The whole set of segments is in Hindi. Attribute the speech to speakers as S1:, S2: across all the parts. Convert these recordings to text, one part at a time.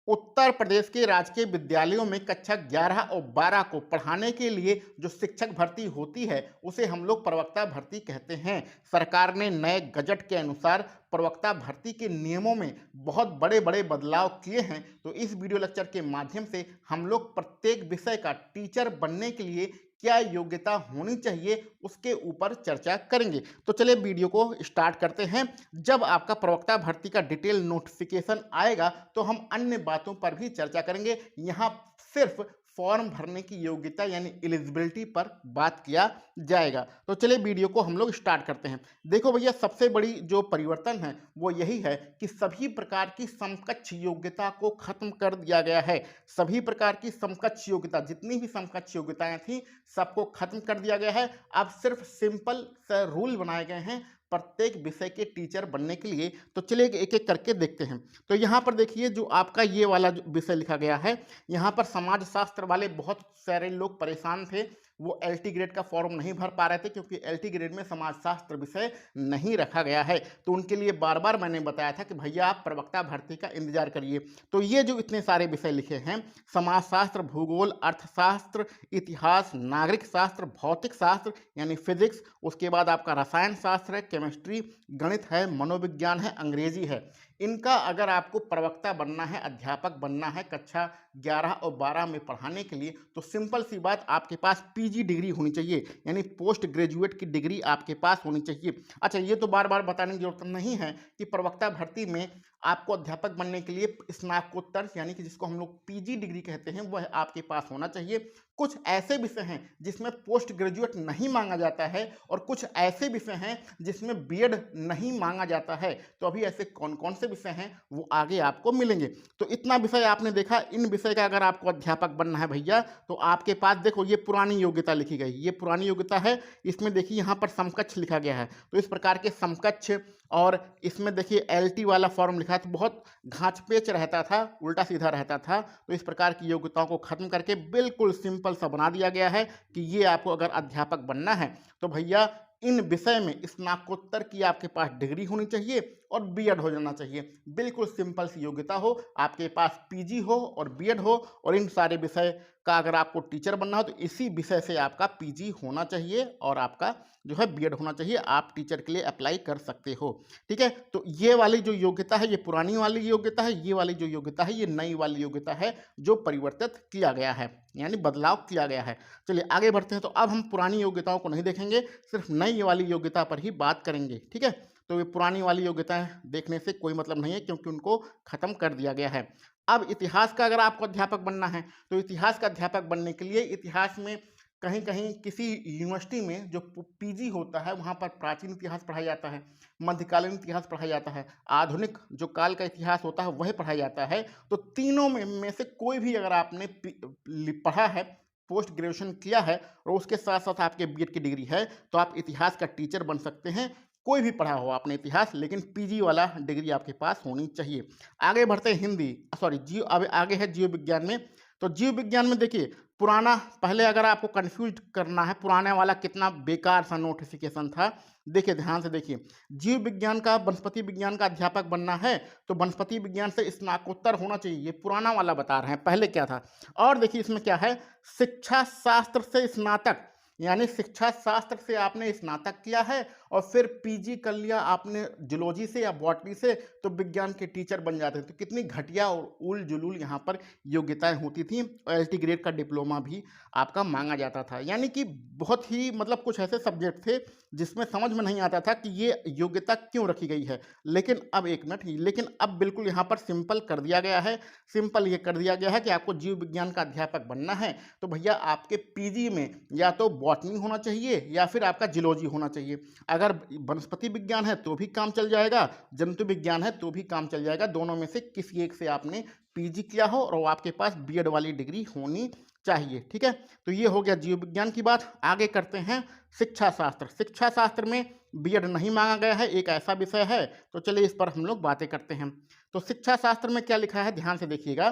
S1: उत्तर प्रदेश के राजकीय विद्यालयों में कक्षा 11 और 12 को पढ़ाने के लिए जो शिक्षक भर्ती होती है उसे हम लोग प्रवक्ता भर्ती कहते हैं। सरकार ने नए गजट के अनुसार प्रवक्ता भर्ती के नियमों में बहुत बड़े बड़े बदलाव किए हैं। तो इस वीडियो लेक्चर के माध्यम से हम लोग प्रत्येक विषय का टीचर बनने के लिए क्या योग्यता होनी चाहिए उसके ऊपर चर्चा करेंगे। तो चलिए वीडियो को स्टार्ट करते हैं। जब आपका प्रवक्ता भर्ती का डिटेल नोटिफिकेशन आएगा तो हम अन्य बातों पर भी चर्चा करेंगे। यहाँ सिर्फ फॉर्म भरने की योग्यता यानी एलिजिबिलिटी पर बात किया जाएगा। तो चलिए वीडियो को हम लोग स्टार्ट करते हैं। देखो भैया, सबसे बड़ी जो परिवर्तन है वो यही है कि सभी प्रकार की समकक्ष योग्यता को खत्म कर दिया गया है। सभी प्रकार की समकक्ष योग्यता, जितनी भी समकक्ष योग्यताएं थी सबको खत्म कर दिया गया है। अब सिर्फ सिंपल सा रूल बनाए गए हैं प्रत्येक विषय के टीचर बनने के लिए। तो चलिए एक एक करके देखते हैं। तो यहाँ पर देखिए, जो आपका ये वाला जो विषय लिखा गया है, यहाँ पर समाज शास्त्र वाले बहुत सारे लोग परेशान थे। वो एलटी ग्रेड का फॉर्म नहीं भर पा रहे थे क्योंकि एलटी ग्रेड में समाजशास्त्र विषय नहीं रखा गया है। तो उनके लिए बार बार मैंने बताया था कि भैया आप प्रवक्ता भर्ती का इंतजार करिए। तो ये जो इतने सारे विषय लिखे हैं, समाजशास्त्र, भूगोल, अर्थशास्त्र, इतिहास, नागरिक शास्त्र, भौतिक शास्त्र यानी फिजिक्स, उसके बाद आपका रसायन शास्त्र है, केमिस्ट्री, गणित है, मनोविज्ञान है, अंग्रेजी है। इनका अगर आपको प्रवक्ता बनना है, अध्यापक बनना है कक्षा 11 और 12 में पढ़ाने के लिए, तो सिंपल सी बात, आपके पास पीजी डिग्री होनी चाहिए यानी पोस्ट ग्रेजुएट की डिग्री आपके पास होनी चाहिए। अच्छा, ये तो बार बार बताने की जरूरत नहीं है कि प्रवक्ता भर्ती में आपको अध्यापक बनने के लिए स्नातकोत्तर यानी कि जिसको हम लोग पीजी डिग्री कहते हैं वह आपके पास होना चाहिए। कुछ ऐसे विषय हैं जिसमें पोस्ट ग्रेजुएट नहीं मांगा जाता है और कुछ ऐसे विषय हैं जिसमें बीएड नहीं मांगा जाता है। तो अभी ऐसे कौन कौन से विषय हैं वो आगे आपको मिलेंगे। तो इतना विषय आपने देखा। इन विषय का अगर आपको अध्यापक बनना है भैया, तो आपके पास देखो ये पुरानी योग्यता लिखी गई, ये पुरानी योग्यता है। इसमें देखिए यहाँ पर समकक्ष लिखा गया है, तो इस प्रकार के समकक्ष, और इसमें देखिए एलटी वाला फॉर्म लिखा है तो बहुत घाच पेच रहता था, उल्टा सीधा रहता था। तो इस प्रकार की योग्यताओं को खत्म करके बिल्कुल सिंपल सा बना दिया गया है कि ये आपको अगर अध्यापक बनना है तो भैया इन विषय में स्नातकोत्तर की आपके पास डिग्री होनी चाहिए और बीएड हो जाना चाहिए। बिल्कुल सिंपल सी योग्यता हो, आपके पास पीजी हो और बीएड हो, और इन सारे विषय का अगर आपको टीचर बनना हो तो इसी विषय से आपका पीजी होना चाहिए और आपका जो है बीएड होना चाहिए। आप टीचर के लिए अप्लाई कर सकते हो। ठीक है, तो ये वाली जो योग्यता है ये पुरानी वाली योग्यता है, ये वाली जो योग्यता है ये नई वाली योग्यता है जो परिवर्तित किया गया है यानी बदलाव किया गया है। चलिए आगे बढ़ते हैं। तो अब हम पुरानी योग्यताओं को नहीं देखेंगे, सिर्फ नई वाली योग्यता पर ही बात करेंगे। ठीक है, तो ये पुरानी वाली योग्यताएं देखने से कोई मतलब नहीं है क्योंकि उनको खत्म कर दिया गया है। अब इतिहास का अगर आपको अध्यापक बनना है तो इतिहास का अध्यापक बनने के लिए इतिहास में कहीं कहीं किसी यूनिवर्सिटी में जो पीजी होता है वहाँ पर प्राचीन इतिहास पढ़ाया जाता है, मध्यकालीन इतिहास पढ़ाया जाता है, आधुनिक जो काल का इतिहास होता है वह पढ़ाया जाता है। तो तीनों में से कोई भी अगर आपने पढ़ा है, पोस्ट ग्रेजुएशन किया है और उसके साथ साथ आपके बीएड की डिग्री है, तो आप इतिहास का टीचर बन सकते हैं। कोई भी पढ़ा हो आपने इतिहास, लेकिन पीजी वाला डिग्री आपके पास होनी चाहिए। आगे बढ़ते हैं हिंदी, सॉरी जीव, अब आगे है जीव विज्ञान में। तो जीव विज्ञान में देखिए, पुराना, पहले अगर आपको कंफ्यूज करना है पुराने वाला कितना बेकार सा नोटिफिकेशन था, देखिए ध्यान से देखिए। जीव विज्ञान का, वनस्पति विज्ञान का अध्यापक बनना है तो वनस्पति विज्ञान से स्नातकोत्तर होना चाहिए। ये पुराना वाला बता रहे हैं, पहले क्या था। और देखिए इसमें क्या है, शिक्षा शास्त्र से स्नातक यानी शिक्षा शास्त्र से आपने स्नातक किया है और फिर पीजी कर लिया आपने जूलॉजी से या बॉटनी से, तो विज्ञान के टीचर बन जाते हैं। तो कितनी घटिया और उल जुलूल यहाँ पर योग्यताएं होती थी। और एलटी ग्रेड का डिप्लोमा भी आपका मांगा जाता था। यानी कि बहुत ही मतलब कुछ ऐसे सब्जेक्ट थे जिसमें समझ में नहीं आता था कि ये योग्यता क्यों रखी गई है। लेकिन अब एक मिनट, लेकिन अब बिल्कुल यहाँ पर सिंपल कर दिया गया है। सिंपल ये कर दिया गया है कि आपको जीव विज्ञान का अध्यापक बनना है तो भैया आपके पीजी में या तो बॉटनी होना चाहिए या फिर आपका जूलॉजी होना चाहिए। अगर वनस्पति विज्ञान है तो भी काम चल जाएगा, जंतु विज्ञान है तो भी काम चल जाएगा। दोनों में से किसी एक से आपने पीजी किया हो और वो आपके पास बीएड वाली डिग्री होनी चाहिए। ठीक है, तो ये हो गया जीव विज्ञान की बात। आगे करते हैं शिक्षा शास्त्र। शिक्षा शास्त्र में बीएड नहीं मांगा गया है, एक ऐसा विषय है। तो चलिए इस पर हम लोग बातें करते हैं। तो शिक्षा शास्त्र में क्या लिखा है ध्यान से देखिएगा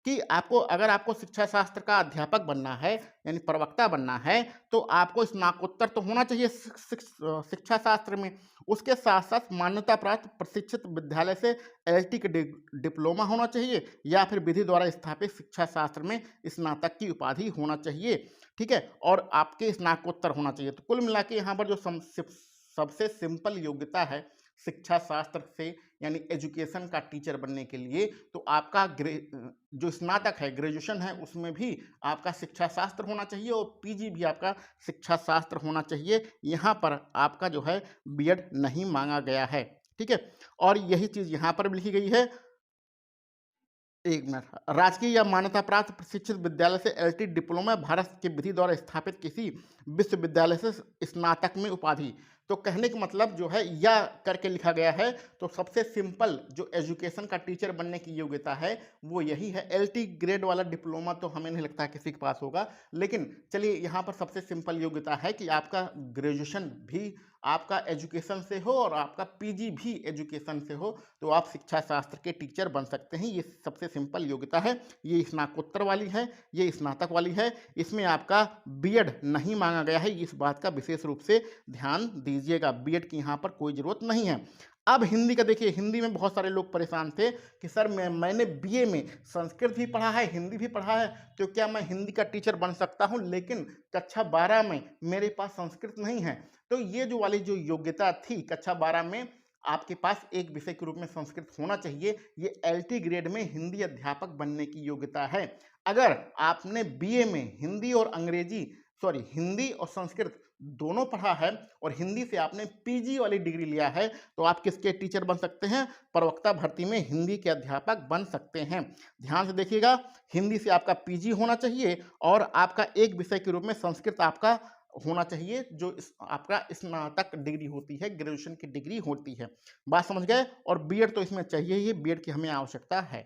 S1: कि आपको अगर आपको शिक्षा शास्त्र का अध्यापक बनना है, यानी प्रवक्ता बनना है, तो आपको स्नातकोत्तर तो होना चाहिए शिक्षा शास्त्र में। उसके साथ-साथ मान्यता प्राप्त प्रशिक्षित विद्यालय से एलएलटी के डिप्लोमा होना चाहिए या फिर विधि द्वारा स्थापित शिक्षा शास्त्र में स्नातक की उपाधि होना चाहिए, ठीक है? और आपके स्नातकोत्तर होना चाहिए। तो कुल मिला के यहाँ पर जो सबसे सिंपल योग्यता है शिक्षा शास्त्र से, यानी एजुकेशन का टीचर बनने के लिए, तो आपका जो स्नातक है, ग्रेजुएशन है, उसमें भी आपका शिक्षा शास्त्र होना चाहिए और पीजी भी आपका शिक्षा शास्त्र होना चाहिए। यहाँ पर आपका जो है बीएड नहीं मांगा गया है, ठीक है? और यही चीज़ यहाँ पर भी लिखी गई है, एक मिनट, राजकीय या मान्यता प्राप्त प्रशिक्षित विद्यालय से एलटी डिप्लोमा भारत के विधि द्वारा स्थापित किसी विश्वविद्यालय से स्नातक में उपाधि। तो कहने का मतलब जो है या करके लिखा गया है, तो सबसे सिंपल जो एजुकेशन का टीचर बनने की योग्यता है वो यही है। एलटी ग्रेड वाला डिप्लोमा तो हमें नहीं लगता किसी के पास होगा, लेकिन चलिए यहाँ पर सबसे सिंपल योग्यता है कि आपका ग्रेजुएशन भी आपका एजुकेशन से हो और आपका पीजी भी एजुकेशन से हो, तो आप शिक्षा शास्त्र के टीचर बन सकते हैं। ये सबसे सिंपल योग्यता है। ये स्नातकोत्तर वाली है, ये स्नातक वाली है। इसमें आपका बीएड नहीं मांगा गया है, इस बात का विशेष रूप से ध्यान दीजिएगा। बीएड की यहाँ पर कोई ज़रूरत नहीं है। अब हिंदी का देखिए, हिंदी में बहुत सारे लोग परेशान थे कि सर मैंने बीए में संस्कृत भी पढ़ा है, हिंदी भी पढ़ा है, तो क्या मैं हिंदी का टीचर बन सकता हूँ, लेकिन कक्षा 12 में मेरे पास संस्कृत नहीं है। तो ये जो वाली जो योग्यता थी, कक्षा 12 में आपके पास एक विषय के रूप में संस्कृत होना चाहिए, ये एलटी ग्रेड में हिंदी अध्यापक बनने की योग्यता है। अगर आपने बीए में हिंदी और हिंदी और संस्कृत दोनों पढ़ा है और हिंदी से आपने पीजी वाली डिग्री लिया है, तो आप किसके टीचर बन सकते हैं? प्रवक्ता भर्ती में हिंदी के अध्यापक बन सकते हैं। ध्यान से देखिएगा, हिंदी से आपका पीजी होना चाहिए और आपका एक विषय के रूप में संस्कृत आपका होना चाहिए, जो आपका स्नातक डिग्री होती है, ग्रेजुएशन की डिग्री होती है। बात समझ गए? और बीएड तो इसमें चाहिए ही, बीएड की हमें आवश्यकता है।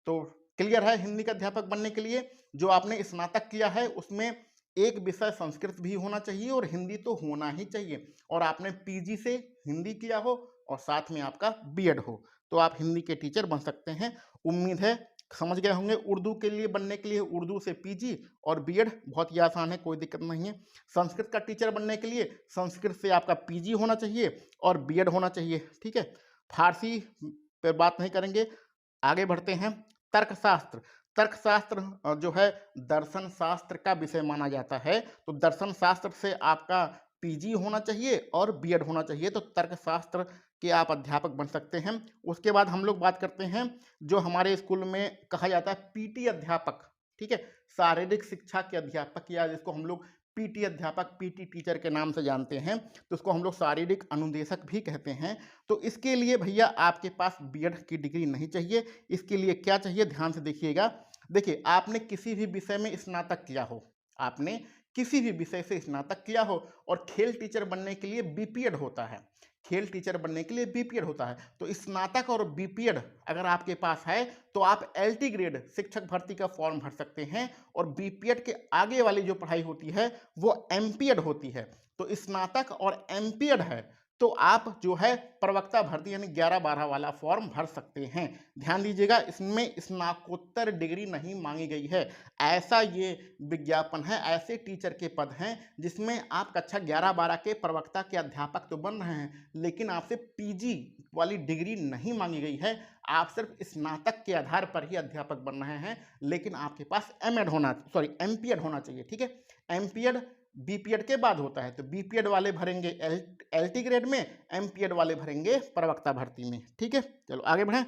S1: तो क्लियर है, हिंदी का अध्यापक बनने के लिए जो आपने स्नातक किया है उसमें एक विषय संस्कृत भी होना चाहिए और हिंदी तो होना ही चाहिए, और आपने पीजी से हिंदी किया हो और साथ में आपका बीएड हो, तो आप हिंदी के टीचर बन सकते हैं। उम्मीद है समझ गए होंगे। उर्दू के लिए बनने के लिए उर्दू से पीजी और बीएड बहुत ही आसान है, कोई दिक्कत नहीं है। संस्कृत का टीचर बनने के लिए संस्कृत से आपका पीजी होना चाहिए और बीएड होना चाहिए, ठीक है। फारसी पर बात नहीं करेंगे, आगे बढ़ते हैं। तर्कशास्त्र, तर्कशास्त्र जो है दर्शन शास्त्र का विषय माना जाता है, तो दर्शन शास्त्र से आपका पीजी होना चाहिए और बीएड होना चाहिए, तो तर्कशास्त्र के आप अध्यापक बन सकते हैं। उसके बाद हम लोग बात करते हैं जो हमारे स्कूल में कहा जाता है पीटी अध्यापक, ठीक है, शारीरिक शिक्षा के अध्यापक, या जिसको हम लोग पीटी अध्यापक, पीटी टीचर के नाम से जानते हैं, तो उसको हम लोग शारीरिक अनुदेशक भी कहते हैं। तो इसके लिए भैया आपके पास बीएड की डिग्री नहीं चाहिए। इसके लिए क्या चाहिए, ध्यान से देखिएगा। देखिए, आपने किसी भी विषय में स्नातक किया हो, आपने किसी भी विषय से स्नातक किया हो, और खेल टीचर बनने के लिए बीपीएड होता है, खेल टीचर बनने के लिए बीपीएड होता है। तो स्नातक और बीपीएड अगर आपके पास है तो आप एलटी ग्रेड शिक्षक भर्ती का फॉर्म भर सकते हैं, और बीपीएड के आगे वाली जो पढ़ाई होती है वो एमपीएड होती है। तो स्नातक और एमपीएड है तो आप जो है प्रवक्ता भर्ती यानी 11-12 वाला फॉर्म भर सकते हैं। ध्यान दीजिएगा, इसमें स्नातकोत्तर डिग्री नहीं मांगी गई है। ऐसा ये विज्ञापन है, ऐसे टीचर के पद हैं जिसमें आप कक्षा 11-12 के प्रवक्ता के अध्यापक तो बन रहे हैं, लेकिन आपसे पीजी वाली डिग्री नहीं मांगी गई है। आप सिर्फ स्नातक के आधार पर ही अध्यापक बन रहे हैं, लेकिन आपके पास एमपीएड होना चाहिए, ठीक है। एमपीएड बीपीएड के बाद होता है, तो बीपीएड वाले भरेंगे एलटी ग्रेड में, एमपीएड वाले भरेंगे प्रवक्ता भर्ती में, ठीक है। चलो आगे बढ़ें।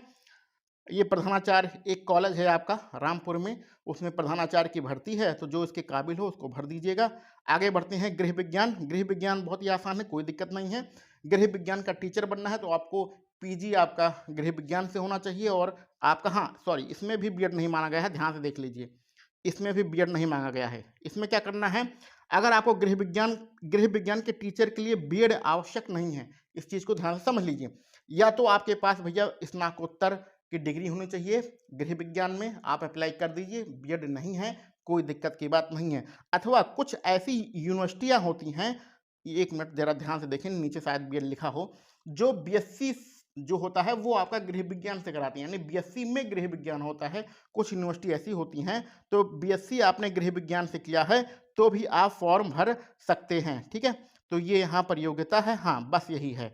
S1: ये प्रधानाचार्य एक कॉलेज है आपका रामपुर में, उसमें प्रधानाचार्य की भर्ती है, तो जो इसके काबिल हो उसको भर दीजिएगा। आगे बढ़ते हैं गृह विज्ञान। गृह विज्ञान बहुत ही आसान है, कोई दिक्कत नहीं है। गृह विज्ञान का टीचर बनना है तो आपको पीजी आपका गृह विज्ञान से होना चाहिए, और आपका इसमें भी बीएड नहीं माना गया है, ध्यान से देख लीजिए, इसमें भी बीएड नहीं मांगा गया है। इसमें क्या करना है, अगर आपको गृह विज्ञान के टीचर के लिए बीएड आवश्यक नहीं है, इस चीज़ को ध्यान से समझ लीजिए। या तो आपके पास भैया स्नातकोत्तर की डिग्री होनी चाहिए गृह विज्ञान में, आप अप्लाई कर दीजिए, बीएड नहीं है कोई दिक्कत की बात नहीं है। अथवा कुछ ऐसी यूनिवर्सिटियां होती हैं, एक मिनट जरा ध्यान से देखें, नीचे शायद बीएड लिखा हो, जो बीएससी जो होता है वो आपका गृह विज्ञान से कराती हैं, यानी बीएससी में गृह विज्ञान होता है। कुछ यूनिवर्सिटी ऐसी होती हैं, तो बीएससी आपने गृह विज्ञान से किया है तो भी आप फॉर्म भर सकते हैं, ठीक है। तो ये यहाँ पर योग्यता है, हाँ बस यही है,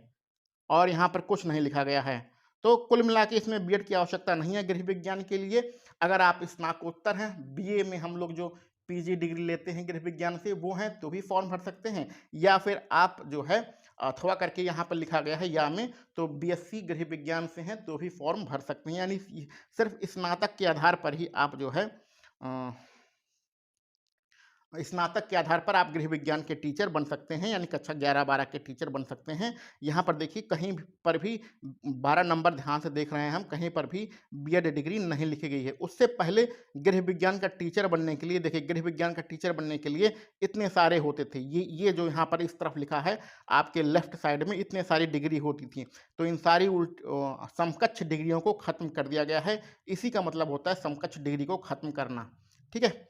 S1: और यहाँ पर कुछ नहीं लिखा गया है। तो कुल मिला के इसमें बीएड की आवश्यकता नहीं है गृह विज्ञान के लिए। अगर आप स्नातकोत्तर हैं, बीए में हम लोग जो पीजी डिग्री लेते हैं गृह विज्ञान से वो हैं, तो भी फॉर्म भर सकते हैं, या फिर आप जो है अथवा करके यहाँ पर लिखा गया है या में, तो बीएससी गृह विज्ञान से हैं तो भी फॉर्म भर सकते हैं। यानी सिर्फ स्नातक के आधार पर ही आप जो है स्नातक के आधार पर आप गृह विज्ञान के टीचर बन सकते हैं, यानी कक्षा 11-12 के टीचर बन सकते हैं। यहाँ पर देखिए कहीं पर भी 12 नंबर ध्यान से देख रहे हैं हम, कहीं पर भी बीएड डिग्री नहीं लिखी गई है। उससे पहले गृह विज्ञान का टीचर बनने के लिए, देखिए गृह विज्ञान का टीचर बनने के लिए इतने सारे होते थे, ये जो यहाँ पर इस तरफ लिखा है आपके लेफ्ट साइड में, इतने सारी डिग्री होती थी। तो इन सारी समकक्ष डिग्रियों को खत्म कर दिया गया है। इसी का मतलब होता है समकक्ष डिग्री को खत्म करना, ठीक है।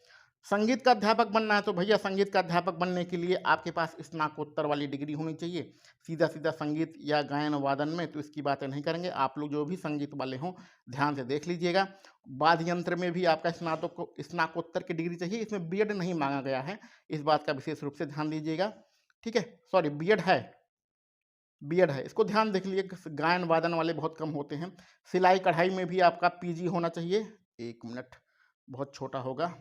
S1: संगीत का अध्यापक बनना है तो भैया संगीत का अध्यापक बनने के लिए आपके पास स्नातकोत्तर वाली डिग्री होनी चाहिए। सीधा सीधा संगीत या गायन वादन में तो इसकी बातें नहीं करेंगे, आप लोग जो भी संगीत वाले हों ध्यान से देख लीजिएगा। वाद्य यंत्र में भी आपका स्नातकोत्तर की डिग्री चाहिए, इसमें बीएड नहीं मांगा गया है, इस बात का विशेष रूप से ध्यान दीजिएगा, ठीक है। सॉरी, बीएड है, बीएड है, इसको ध्यान देख लीजिए। गायन वादन वाले बहुत कम होते हैं। सिलाई कढ़ाई में भी आपका पीजी होना चाहिए। एक मिनट, बहुत छोटा होगा,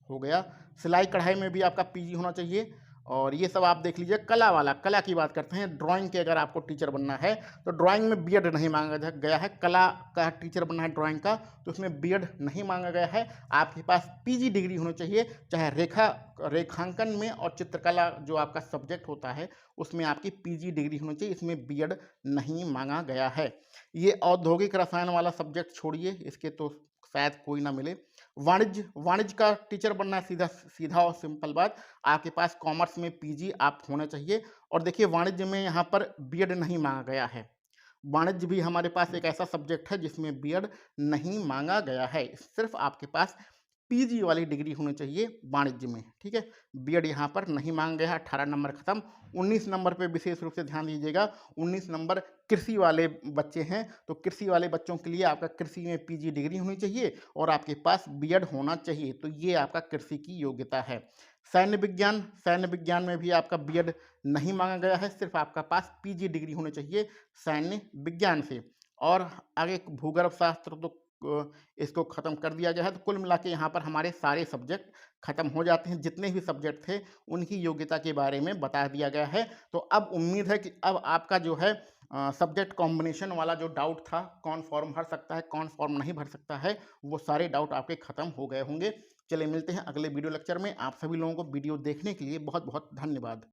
S1: हो गया। सिलाई कढ़ाई में भी आपका पीजी होना चाहिए। और ये सब आप देख लीजिए। कला वाला, कला की बात करते हैं, ड्राइंग के अगर आपको टीचर बनना है तो ड्राइंग में बीएड नहीं मांगा गया है। कला का टीचर बनना है ड्राइंग का तो उसमें बीएड नहीं मांगा गया है। आपके पास पीजी डिग्री होनी चाहिए, चाहे रेखांकन में और चित्रकला जो आपका सब्जेक्ट होता है उसमें आपकी पीजी डिग्री होनी चाहिए, इसमें बीएड नहीं मांगा गया है। ये औद्योगिक रसायन वाला सब्जेक्ट छोड़िए, इसके तो शायद कोई ना मिले। वाणिज्य का टीचर बनना है, सीधा सीधा और सिंपल बात, आपके पास कॉमर्स में पीजी आप होना चाहिए। और देखिए वाणिज्य में यहाँ पर बीएड नहीं मांगा गया है। वाणिज्य भी हमारे पास एक ऐसा सब्जेक्ट है जिसमें बीएड नहीं मांगा गया है, सिर्फ आपके पास पीजी वाली डिग्री होनी चाहिए वाणिज्य में, ठीक है। बीएड यहाँ पर नहीं मांगा गया है। 18 नंबर खत्म। 19 नंबर पे विशेष रूप से ध्यान दीजिएगा। 19 नंबर कृषि वाले बच्चे हैं, तो कृषि वाले बच्चों के लिए आपका कृषि में पीजी डिग्री होनी चाहिए और आपके पास बीएड होना चाहिए, तो ये आपका कृषि की योग्यता है। सैन्य विज्ञान में भी आपका बीएड नहीं मांगा गया है, सिर्फ आपका पास पीजी डिग्री होनी चाहिए सैन्य विज्ञान से। और आगे भूगर्भ शास्त्र तो इसको ख़त्म कर दिया गया है। तो कुल मिला के यहाँ पर हमारे सारे सब्जेक्ट ख़त्म हो जाते हैं। जितने भी सब्जेक्ट थे उनकी योग्यता के बारे में बता दिया गया है। तो अब उम्मीद है कि अब आपका जो है सब्जेक्ट कॉम्बिनेशन वाला जो डाउट था, कौन फॉर्म भर सकता है कौन फॉर्म नहीं भर सकता है, वो सारे डाउट आपके ख़त्म हो गए होंगे। चलिए मिलते हैं अगले वीडियो लेक्चर में। आप सभी लोगों को वीडियो देखने के लिए बहुत बहुत धन्यवाद।